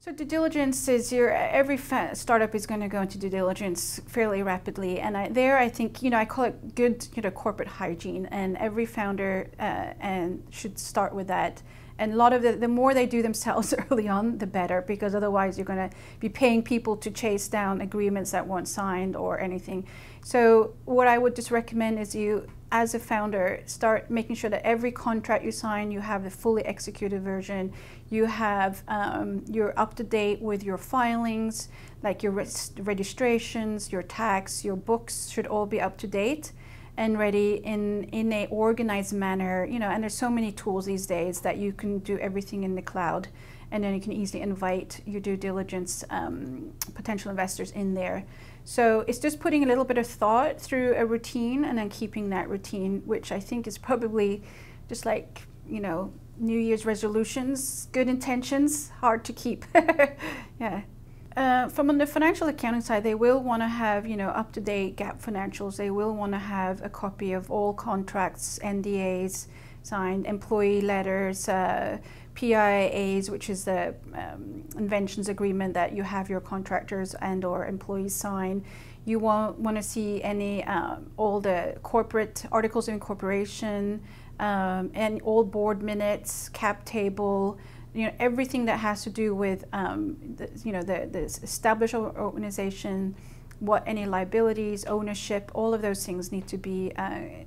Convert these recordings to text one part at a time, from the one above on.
So due diligence is every startup is going to go into due diligence fairly rapidly, and I think I call it good corporate hygiene, and every founder should start with that. And a lot of the more they do themselves early on, the better, because otherwise you're going to be paying people to chase down agreements that weren't signed or anything. So what I would just recommend is you, as a founder, start making sure that every contract you sign, you have the fully executed version. You have, you're up to date with your filings, like your registrations, your tax, your books should all be up to date and ready in a organized manner, and there's so many tools these days that you can do everything in the cloud, and then you can easily invite your due diligence potential investors in there. So it's just putting a little bit of thought through a routine and then keeping that routine, which I think is probably just like, New Year's resolutions, good intentions, hard to keep. Yeah. From on the financial accounting side, they will want to have, up-to-date GAAP financials. They will want to have a copy of all contracts, NDAs signed, employee letters, PIAs, which is the inventions agreement that you have your contractors and or employees sign. You won't want to see any all the corporate articles of incorporation, and all board minutes, cap table. Everything that has to do with the established organization, what any liabilities, ownership, all of those things need to be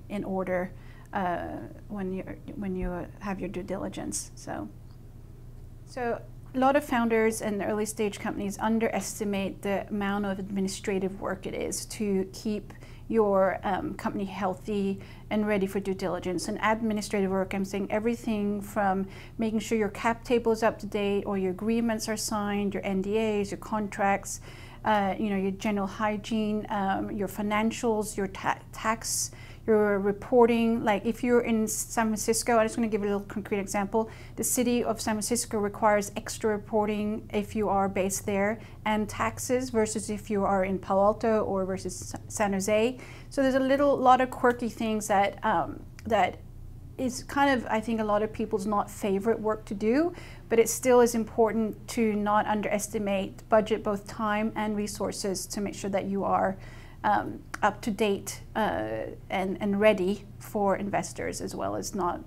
in order when you have your due diligence. So a lot of founders and early stage companies underestimate the amount of administrative work it is to keep your company healthy and ready for due diligence. And administrative work, I'm saying everything from making sure your cap table is up to date, or your agreements are signed, your NDAs, your contracts, your general hygiene, your financials, your tax, your reporting. Like if you're in San Francisco, I'm just going to give a little concrete example. The city of San Francisco requires extra reporting if you are based there, and taxes versus if you are in Palo Alto or versus San Jose. So there's a lot of quirky things that that is kind of, I think, a lot of people's not favorite work to do, but it still is important to not underestimate, budget both time and resources to make sure that you are up to date and ready for investors, as well as not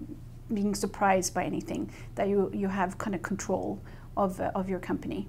being surprised by anything, that you have kind of control of your company.